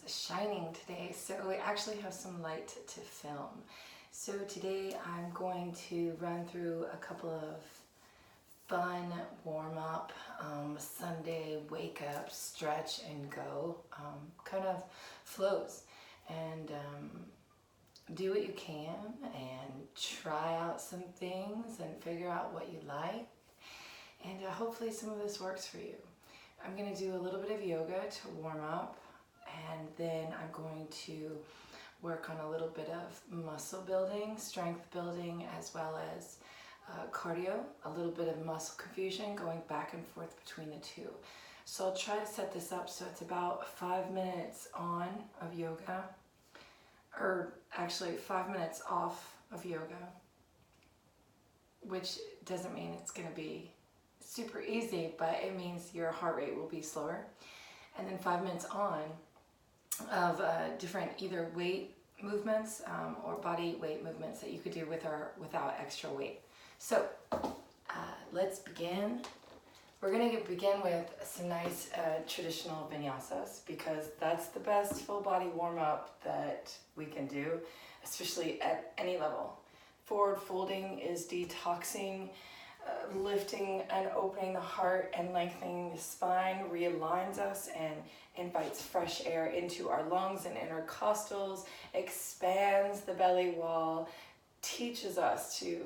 shining today, so we actually have some light to film. So today I'm going to run through a couple of fun warm-up Sunday wake up, stretch and go kind of flows, and do what you can and try out some things and figure out what you like, and hopefully some of this works for you. I'm going to do a little bit of yoga to warm up, and then I'm going to work on a little bit of muscle building, strength building, as well as cardio, a little bit of muscle confusion going back and forth between the two. So I'll try to set this up so it's about 5 minutes on of yoga, or actually 5 minutes off of yoga, which doesn't mean it's going to be super easy, but it means your heart rate will be slower. And then 5 minutes on of different either weight movements or body weight movements that you could do with or without extra weight. So let's begin. We're going to begin with some nice traditional vinyasas, because that's the best full body warm-up that we can do, especially at any level. Forward folding is detoxing, lifting and opening the heart and lengthening the spine, realigns us and invites fresh air into our lungs and intercostals, expands the belly wall, teaches us to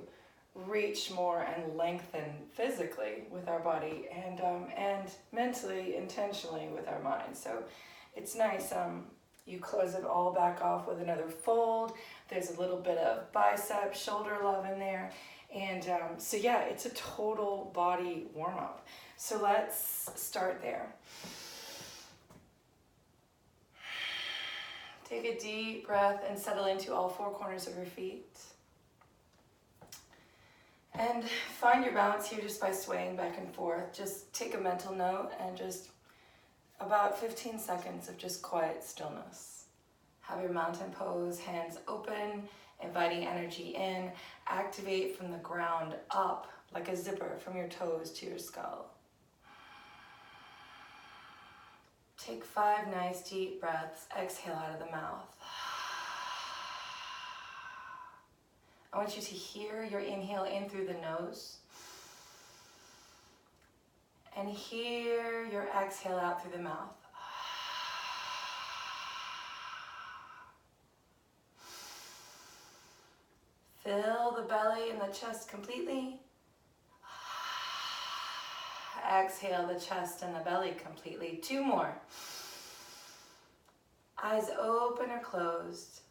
reach more and lengthen physically with our body, and mentally, intentionally with our mind. So it's nice. You close it all back off with another fold. There's a little bit of bicep, shoulder love in there. And so yeah, it's a total body warm-up. So let's start there. Take a deep breath and settle into all four corners of your feet. And find your balance here just by swaying back and forth. Just take a mental note and just about 15 seconds of just quiet stillness. Have your mountain pose, hands open, inviting energy in. Activate from the ground up like a zipper from your toes to your skull. Take 5 nice deep breaths. Exhale out of the mouth. I want you to hear your inhale in through the nose, and hear your exhale out through the mouth. Fill the belly and the chest completely. Exhale the chest and the belly completely. 2 more. Eyes open or closed.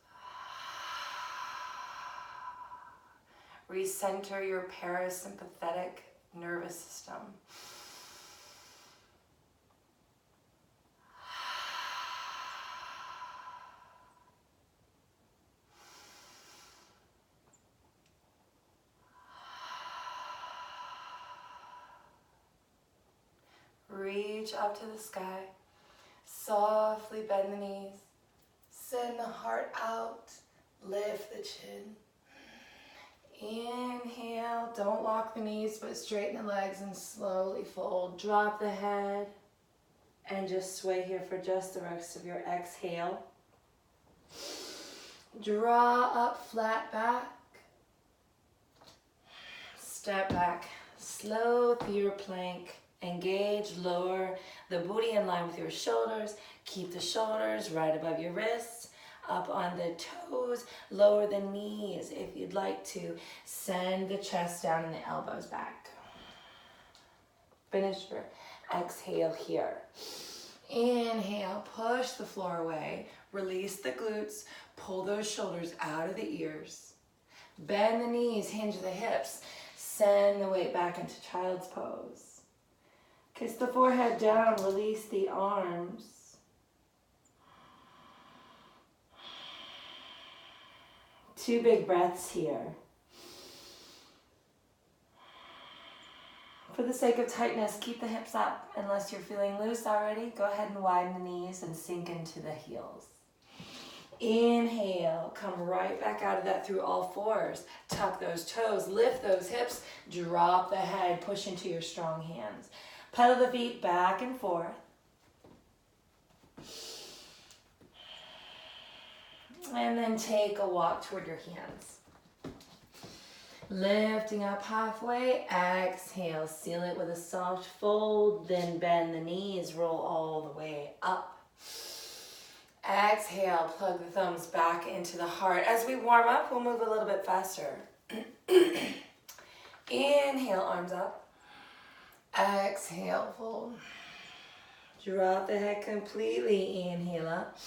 Recenter your parasympathetic nervous system. Reach up to the sky. Softly bend the knees. Send the heart out. Lift the chin. Inhale, don't lock the knees, but straighten the legs and slowly fold. Drop the head and just sway here for just the rest of your exhale. Draw up, flat back. Step back, slow through your plank. Engage, lower the booty in line with your shoulders. Keep the shoulders right above your wrists. Up on the toes, lower the knees if you'd like to. Send the chest down and the elbows back. Finish your exhale here. Inhale, push the floor away. Release the glutes. Pull those shoulders out of the ears. Bend the knees, hinge the hips. Send the weight back into child's pose. Kiss the forehead down, release the arms. Two big breaths here. For the sake of tightness, keep the hips up. Unless you're feeling loose already, go ahead and widen the knees and sink into the heels. Inhale, come right back out of that through all fours. Tuck those toes, lift those hips, drop the head, push into your strong hands. Pedal the feet back and forth. And then take a walk toward your hands. Lifting up halfway, exhale, seal it with a soft fold, then bend the knees, roll all the way up. Exhale, plug the thumbs back into the heart. As we warm up, we'll move a little bit faster. Inhale, arms up. Exhale, fold. Drop the head completely, inhale up.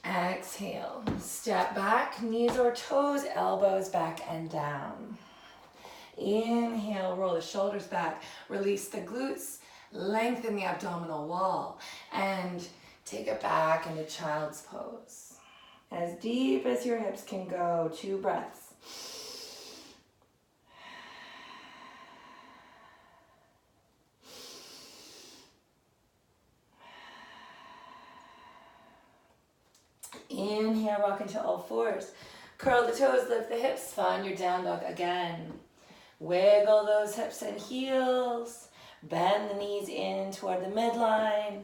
Exhale, step back, knees or toes, elbows back and down. Inhale, roll the shoulders back, release the glutes, lengthen the abdominal wall, and take it back into child's pose. As deep as your hips can go, 2 breaths. Inhale, rock into all fours. Curl the toes, lift the hips, find your down dog again. Wiggle those hips and heels. Bend the knees in toward the midline.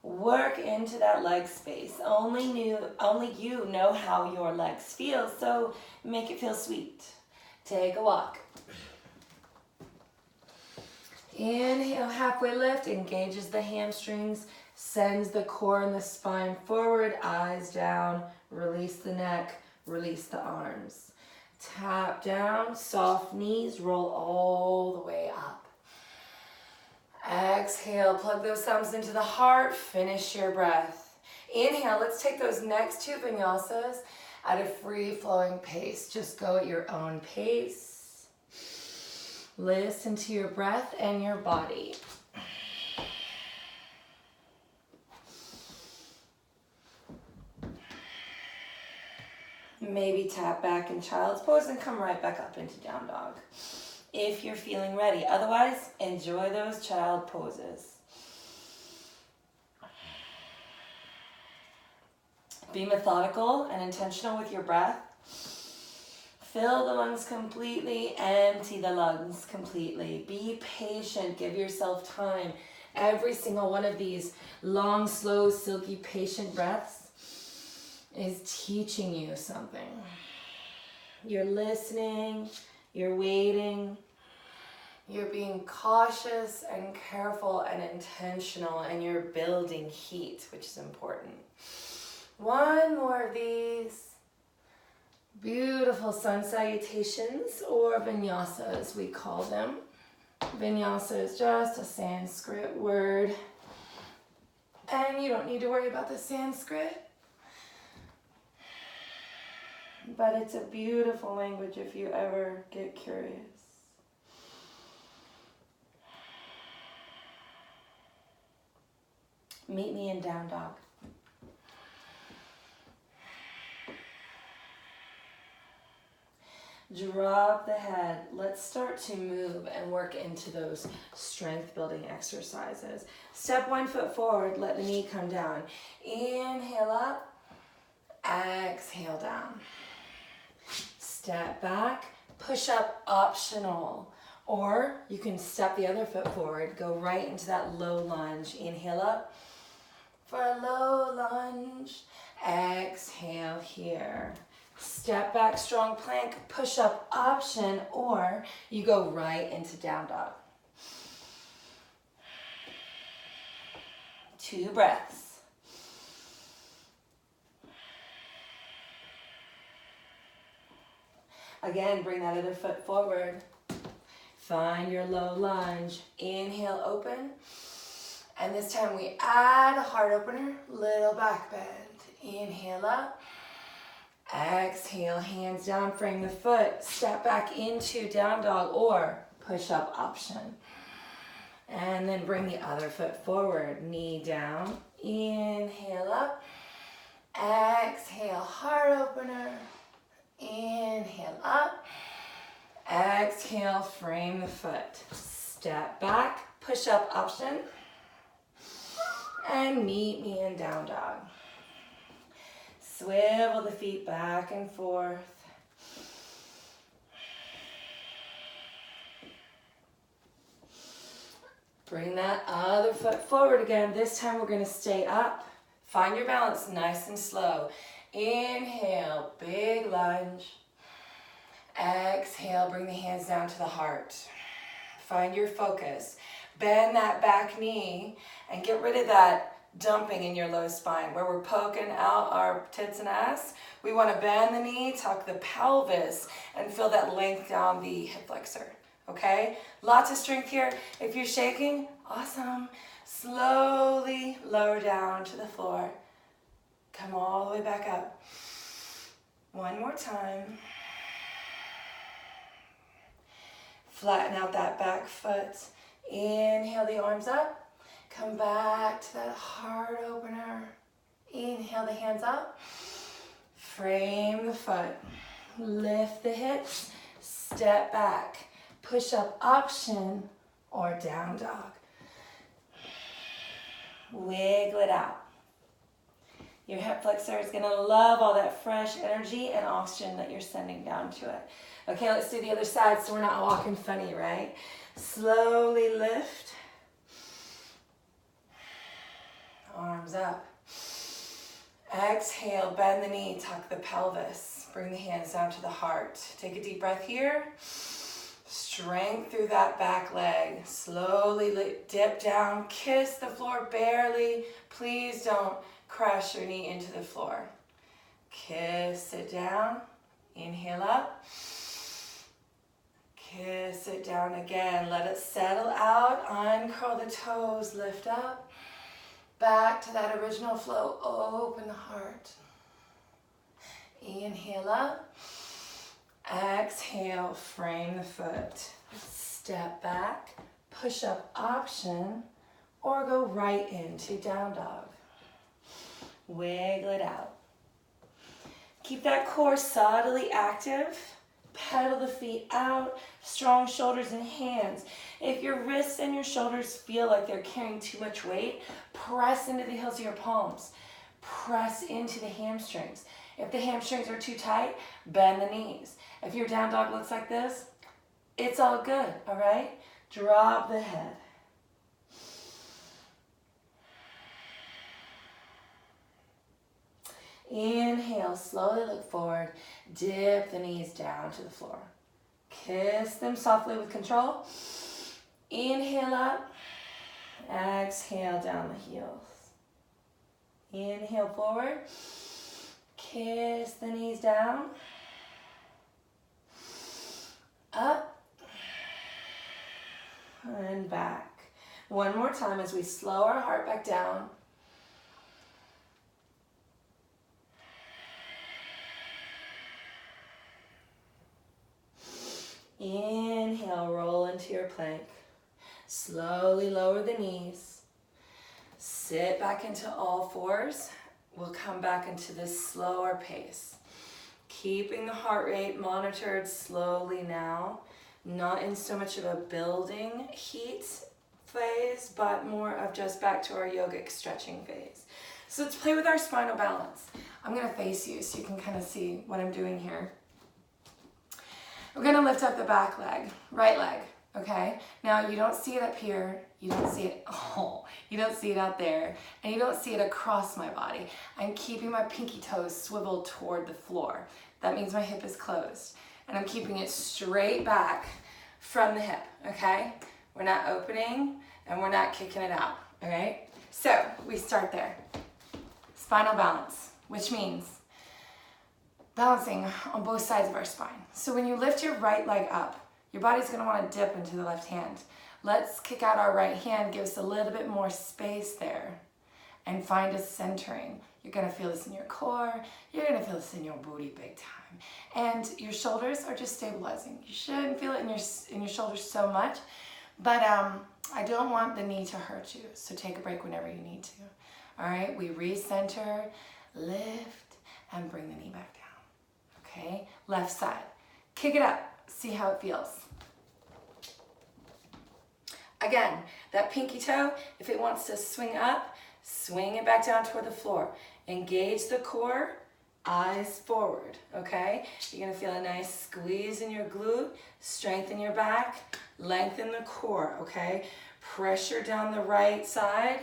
Work into that leg space. Only you know how your legs feel, so make it feel sweet. Take a walk. Inhale, halfway lift, engages the hamstrings, sends the core and the spine forward, eyes down, release the neck, release the arms. Tap down, soft knees, roll all the way up. Exhale, plug those thumbs into the heart, finish your breath. Inhale, let's take those next 2 vinyasas at a free-flowing pace. Just go at your own pace. Listen to your breath and your body. Maybe tap back in child's pose and come right back up into down dog if you're feeling ready. Otherwise, enjoy those child poses. Be methodical and intentional with your breath. Fill the lungs completely, empty the lungs completely. Be patient, give yourself time. Every single one of these long, slow, silky, patient breaths is teaching you something. You're listening, you're waiting, you're being cautious and careful and intentional, and you're building heat, which is important. 1 more of these. Beautiful sun salutations, or vinyasa as we call them. Vinyasa is just a Sanskrit word, and you don't need to worry about the Sanskrit. But it's a beautiful language if you ever get curious. Meet me in down dog. Drop the head. Let's start to move and work into those strength building exercises. Step 1 foot forward, let the knee come down. Inhale up, exhale down. Step back, push up optional. Or you can step the other foot forward, go right into that low lunge. Inhale up for a low lunge. Exhale here. Step back, strong plank, push up option, or you go right into down dog. 2 breaths. Again, bring that other foot forward. Find your low lunge. Inhale, open. And this time we add a heart opener, little back bend. Inhale up. Exhale, hands down, frame the foot. Step back into down dog or push up option. And then bring the other foot forward, knee down. Inhale up. Exhale, heart opener. Inhale up. Exhale, frame the foot. Step back, push up option. And meet me in down dog. Swivel the feet back and forth. Bring that other foot forward again. This time we're going to stay up. Find your balance nice and slow. Inhale, big lunge. Exhale, bring the hands down to the heart. Find your focus. Bend that back knee and get rid of that dumping in your low spine where we're poking out our tits and ass. We want to bend the knee, tuck the pelvis, and feel that length down the hip flexor. Okay? Lots of strength here. If you're shaking, awesome. Slowly lower down to the floor. Come all the way back up. One more time. Flatten out that back foot. Inhale the arms up. Come back to that heart opener. Inhale the hands up. Frame the foot. Lift the hips. Step back. Push up option or down dog. Wiggle it out. Your hip flexor is going to love all that fresh energy and oxygen that you're sending down to it. Okay, let's do the other side so we're not walking funny, right? Slowly lift. Arms up. Exhale, bend the knee, tuck the pelvis. Bring the hands down to the heart. Take a deep breath here. Strength through that back leg. Slowly dip down, kiss the floor barely. Please don't crash your knee into the floor. Kiss it down. Inhale up. Kiss it down again. Let it settle out. Uncurl the toes. Lift up. Back to that original flow. Open the heart. Inhale up. Exhale. Frame the foot. Step back. Push up option. Or go right into down dog. Wiggle it out. Keep that core solidly active. Pedal the feet out. Strong shoulders and hands. If your wrists and your shoulders feel like they're carrying too much weight, press into the heels of your palms. Press into the hamstrings. If the hamstrings are too tight, bend the knees. If your down dog looks like this, it's all good, all right? Drop the head. Inhale, slowly look forward. Dip the knees down to the floor. Kiss them softly with control. Inhale up. Exhale down the heels. Inhale forward. Kiss the knees down. Up. And back. One more time as we slow our heart back down. Inhale, roll into your plank. Slowly lower the knees. Sit back into all fours. We'll come back into this slower pace. Keeping the heart rate monitored slowly now. Not in so much of a building heat phase, but more of just back to our yogic stretching phase. So let's play with our spinal balance. I'm going to face you so you can kind of see what I'm doing here. We're going to lift up the back leg, right leg, okay? Now you don't see it up here, you don't see it, you don't see it out there, and you don't see it across my body. I'm keeping my pinky toes swiveled toward the floor. That means my hip is closed. And I'm keeping it straight back from the hip, okay? We're not opening and we're not kicking it out, all right? So we start there. Spinal balance, which means balancing on both sides of our spine. So when you lift your right leg up, your body's gonna wanna dip into the left hand. Let's kick out our right hand, give us a little bit more space there, and find a centering. You're gonna feel this in your core, you're gonna feel this in your booty big time. And your shoulders are just stabilizing. You shouldn't feel it in your shoulders so much, but I don't want the knee to hurt you, so take a break whenever you need to. All right, we recenter, lift, and bring the knee back down. Okay, left side. Kick it up, see how it feels. Again, that pinky toe, if it wants to swing up, swing it back down toward the floor. Engage the core, eyes forward, okay? You're gonna feel a nice squeeze in your glute, strengthen your back, lengthen the core, okay? Pressure down the right side,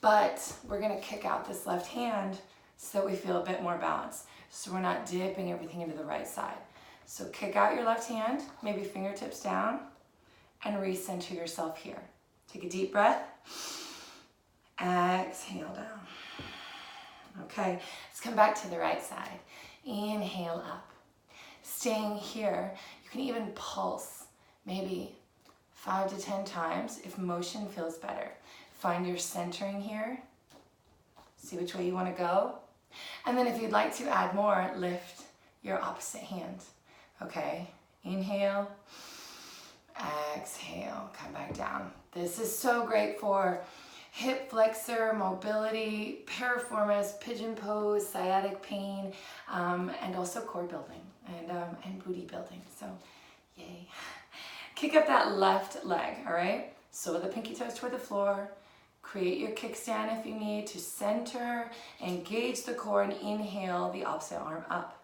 But we're gonna kick out this left hand so that we feel a bit more balanced. So we're not dipping everything into the right side. So kick out your left hand, maybe fingertips down, and recenter yourself here. Take a deep breath. Exhale down. Okay, let's come back to the right side. Inhale up. Staying here, you can even pulse maybe 5 to 10 times if motion feels better. Find your centering here. See which way you want to go. And then if you'd like to add more, lift your opposite hand. Okay, inhale, exhale, come back down. This is so great for hip flexor, mobility, piriformis, pigeon pose, sciatic pain, and also core building and booty building. So, yay. Kick up that left leg, all right? So the pinky toes toward the floor. Create your kickstand if you need to center, engage the core, and inhale the opposite arm up.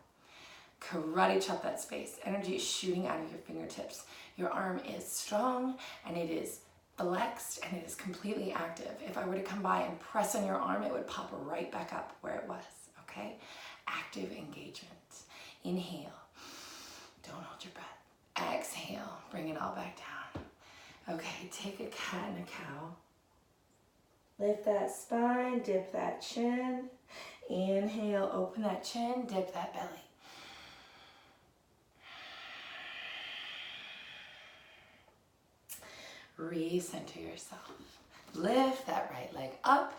Karate chop that space. Energy is shooting out of your fingertips. Your arm is strong and it is flexed and it is completely active. If I were to come by and press on your arm, it would pop right back up where it was, okay? Active engagement. Inhale. Don't hold your breath. Exhale. Bring it all back down. Okay, take a cat and a cow. Lift that spine, dip that chin. Inhale, open that chin, dip that belly. Recenter yourself. Lift that right leg up.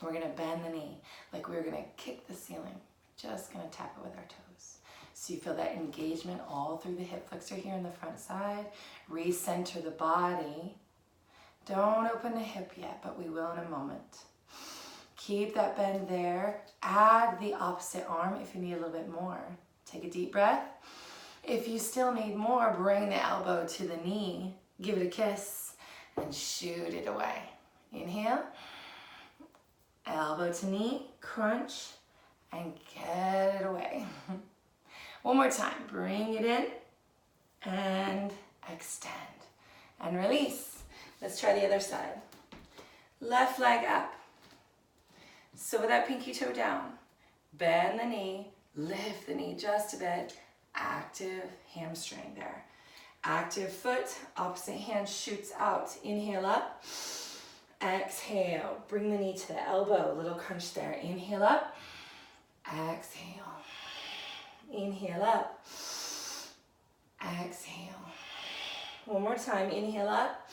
And we're gonna bend the knee like we're gonna kick the ceiling. Just gonna tap it with our toes. So you feel that engagement all through the hip flexor here on the front side. Recenter the body. Don't open the hip yet, but we will in a moment. Keep that bend there. Add the opposite arm if you need a little bit more. Take a deep breath. If you still need more, bring the elbow to the knee. Give it a kiss and shoot it away. Inhale. Elbow to knee, crunch, and get it away. One more time. Bring it in and extend and release. Let's try the other side. Left leg up. So with that pinky toe down, bend the knee, lift the knee just a bit. Active hamstring there. Active foot, opposite hand shoots out. Inhale up. Exhale. Bring the knee to the elbow. Little crunch there. Inhale up. Exhale. Inhale up. Exhale. One more time. Inhale up.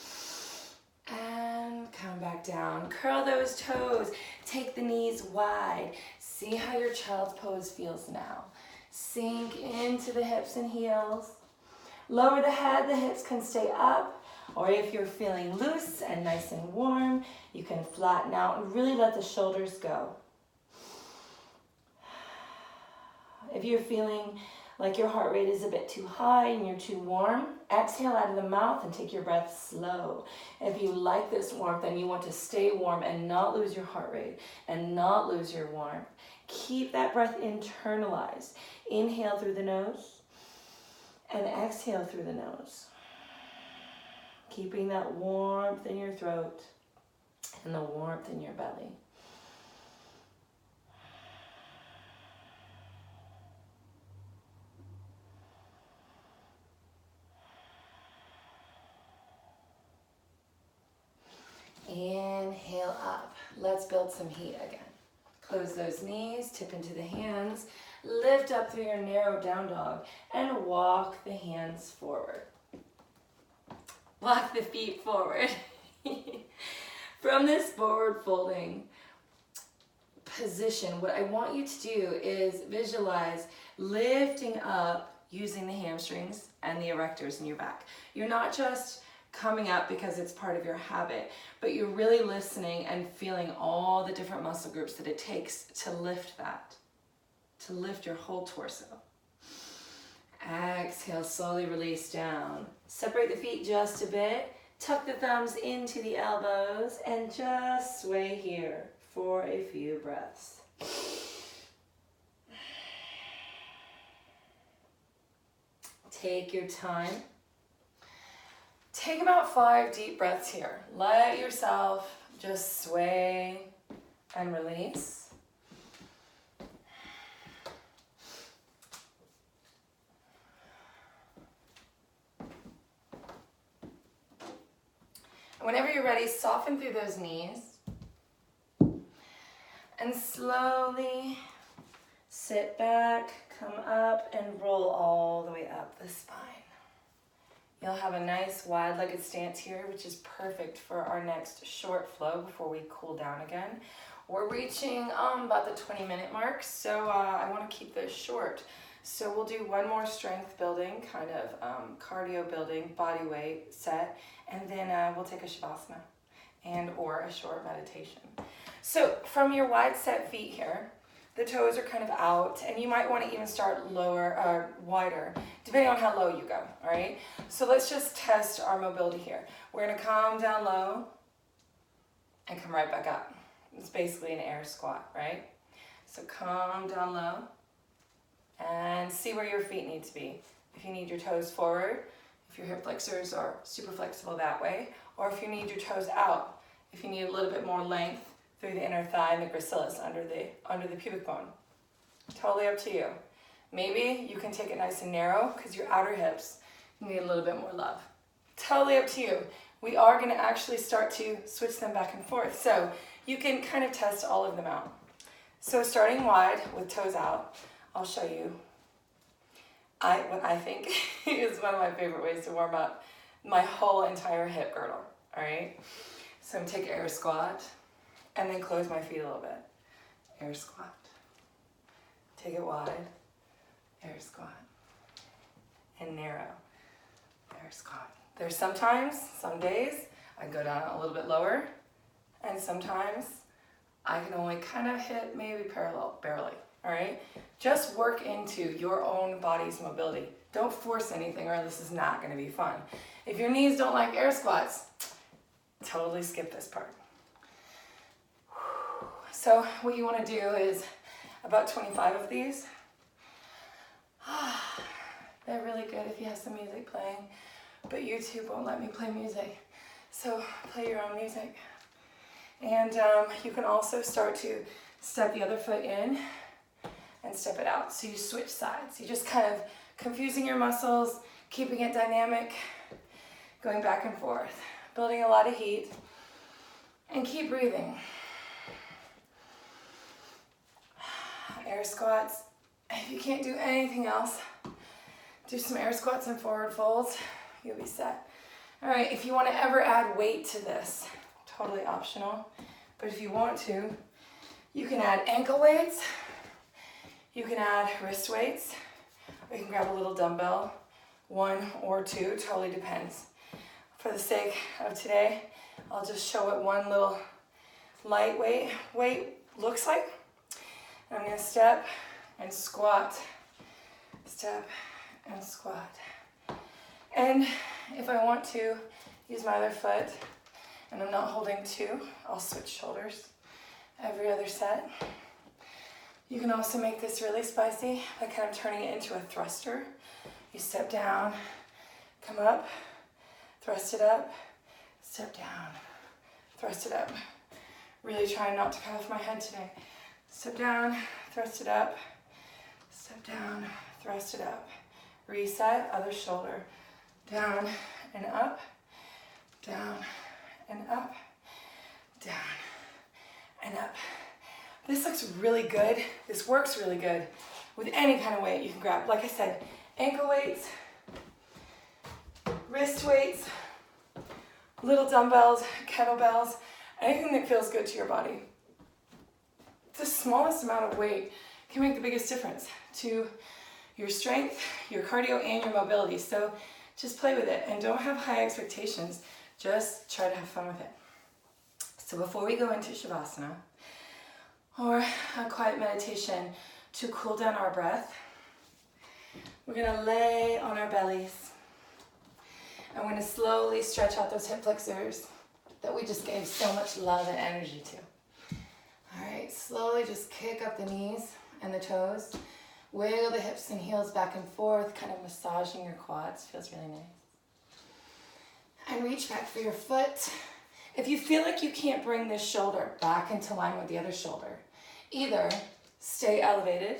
And come back down. Curl those toes. Take the knees wide. See how your child's pose feels now. Sink into the hips and heels. Lower the head, the hips can stay up. Or if you're feeling loose and nice and warm, you can flatten out and really let the shoulders go. If you're feeling like your heart rate is a bit too high and you're too warm, exhale out of the mouth and take your breath slow. If you like this warmth and you want to stay warm and not lose your heart rate and not lose your warmth, keep that breath internalized. Inhale through the nose and exhale through the nose. Keeping that warmth in your throat and the warmth in your belly. Inhale up. Let's build some heat again. Close those knees, tip into the hands, lift up through your narrow down dog, and walk the hands forward. Walk the feet forward. From this forward folding position, what I want you to do is visualize lifting up using the hamstrings and the erectors in your back. You're not just coming up because it's part of your habit, but you're really listening and feeling all the different muscle groups that it takes to lift that, to lift your whole torso. Exhale, slowly release down. Separate the feet just a bit, tuck the thumbs into the elbows, and just sway here for a few breaths. Take your time. Take about 5 deep breaths here. Let yourself Just sway and release. Whenever you're ready, soften through those knees and slowly sit back, come up, and roll all the way up the spine. You'll have a nice wide-legged stance here, which is perfect for our next short flow before we cool down again. We're reaching about the 20-minute mark, so I want to keep this short. So we'll do one more strength building, kind of cardio building, body weight set, and then we'll take a Shavasana and or a short meditation. So from your wide set feet here, the toes are kind of out, and you might want to even start lower or wider, depending on how low you go, all right? So let's just test our mobility here. We're going to come down low and come right back up. It's basically an air squat, right? So come down low and see where your feet need to be. If you need your toes forward, if your hip flexors are super flexible that way, or if you need your toes out, if you need a little bit more length through the inner thigh and the gracilis under the pubic bone. Totally up to you. Maybe you can take it nice and narrow because your outer hips need a little bit more love. Totally up to you. We are going to actually start to switch them back and forth. So you can kind of test all of them out. So starting wide with toes out, I'll show you what I think is one of my favorite ways to warm up my whole entire hip girdle. All right. So I'm going to take air squat. And then close my feet a little bit. Air squat. Take it wide. Air squat. And narrow. Air squat. There's sometimes, some days, I go down a little bit lower. And sometimes I can only kind of hit maybe parallel, barely. All right? Just work into your own body's mobility. Don't force anything or this is not going to be fun. If your knees don't like air squats, totally skip this part. So what you want to do is about 25 of these. They're really good if you have some music playing, but YouTube won't let me play music. So play your own music. And you can also start to step the other foot in and step it out. So you switch sides. You just kind of confusing your muscles, keeping it dynamic, going back and forth, building a lot of heat, and keep breathing. Air squats. If you can't do anything else, do some air squats and forward folds. You'll be set. All right, if you want to ever add weight to this, totally optional. But if you want to, you can add ankle weights. You can add wrist weights. Or you can grab a little dumbbell, 1 or 2, totally depends. For the sake of today, I'll just show what one little lightweight weight looks like. I'm going to step and squat, step and squat. And if I want to use my other foot and I'm not holding 2, I'll switch shoulders every other set. You can also make this really spicy by kind of turning it into a thruster. You step down, come up, thrust it up, step down, thrust it up. Really trying not to cut off my head today. Step down, thrust it up, step down, thrust it up. Reset, other shoulder. Down and up, down and up, down and up. This looks really good. This works really good with any kind of weight you can grab. Like I said, ankle weights, wrist weights, little dumbbells, kettlebells, anything that feels good to your body. The smallest amount of weight can make the biggest difference to your strength, your cardio, and your mobility. So just play with it and don't have high expectations. Just try to have fun with it. So before we go into Shavasana or a quiet meditation to cool down our breath, we're going to lay on our bellies. And we're going to slowly stretch out those hip flexors that we just gave so much love and energy to. All right, slowly just kick up the knees and the toes. Wiggle the hips and heels back and forth, kind of massaging your quads. Feels really nice. And reach back for your foot. If you feel like you can't bring this shoulder back into line with the other shoulder, either stay elevated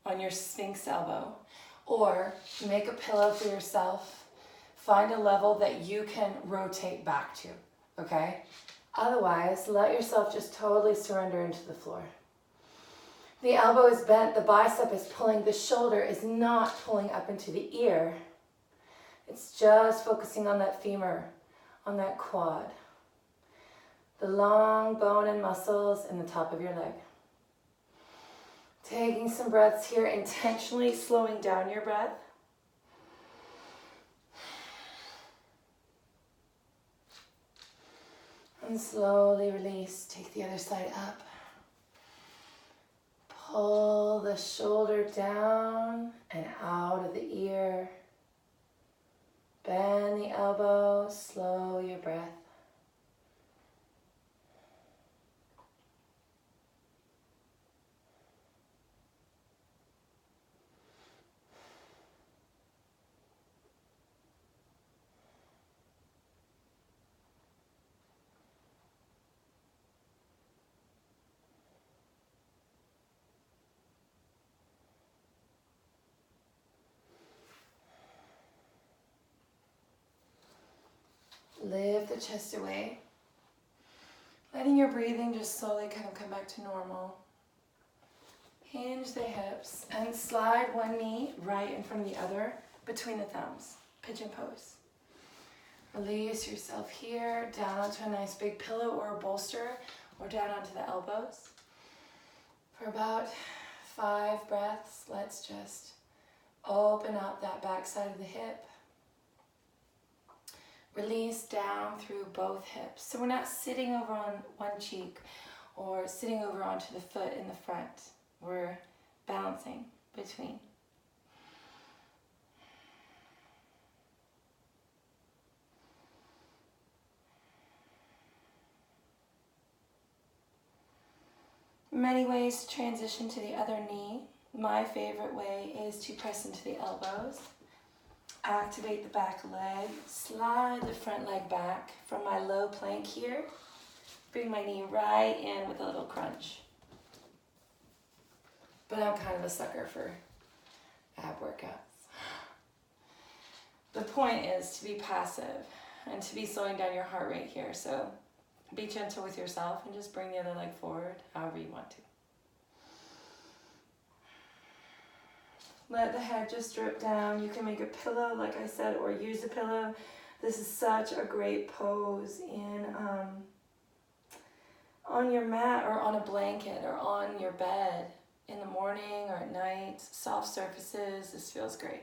on your Sphinx elbow or make a pillow for yourself. Find a level that you can rotate back to, okay? Otherwise, let yourself just totally surrender into the floor. The elbow is bent, the bicep is pulling, the shoulder is not pulling up into the ear. It's just focusing on that femur, on that quad. The long bone and muscles in the top of your leg. Taking some breaths here, intentionally slowing down your breath. And slowly release, take the other side up. Pull the shoulder down and out of the ear. Bend the elbow, slow your breath. Lift the chest away, letting your breathing just slowly kind of come back to normal. Hinge the hips and slide one knee right in front of the other between the thumbs. Pigeon pose. Release yourself here, down onto a nice big pillow or a bolster, or down onto the elbows. For about 5 breaths, let's just open up that back side of the hip. Release down through both hips. So we're not sitting over on one cheek or sitting over onto the foot in the front. We're balancing between. Many ways to transition to the other knee. My favorite way is to press into the elbows. Activate the back leg, slide the front leg back from my low plank here. Bring my knee right in with a little crunch. But I'm kind of a sucker for ab workouts. The point is to be passive and to be slowing down your heart rate here. So be gentle with yourself and just bring the other leg forward however you want to. Let the head just drip down. You can make a pillow, like I said, or use a pillow. This is such a great pose on your mat or on a blanket or on your bed in the morning or at night. Soft surfaces. This feels great.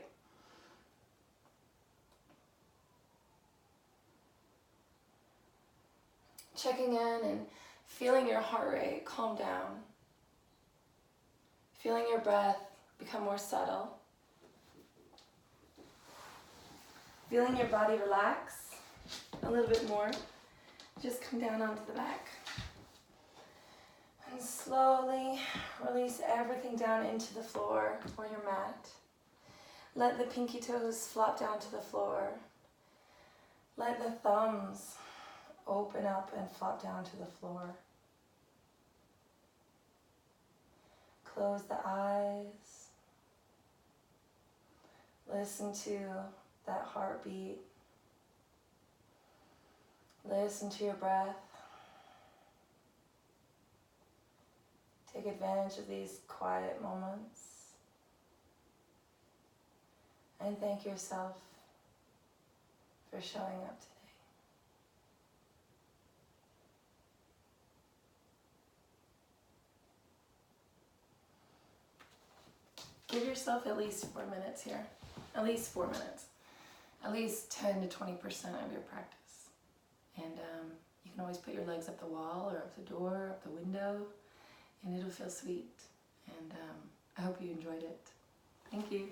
Checking in and feeling your heart rate calm down. Feeling your breath become more subtle. Feeling your body relax a little bit more. Just come down onto the back. And slowly release everything down into the floor or your mat. Let the pinky toes flop down to the floor. Let the thumbs open up and flop down to the floor. Close the eyes. Listen to that heartbeat. Listen to your breath. Take advantage of these quiet moments. And thank yourself for showing up today. Give yourself at least 4 minutes here. At least 4 minutes. At least 10 to 20% of your practice. And you can always put your legs up the wall or up the door, up the window, and it'll feel sweet. And I hope you enjoyed it. Thank you.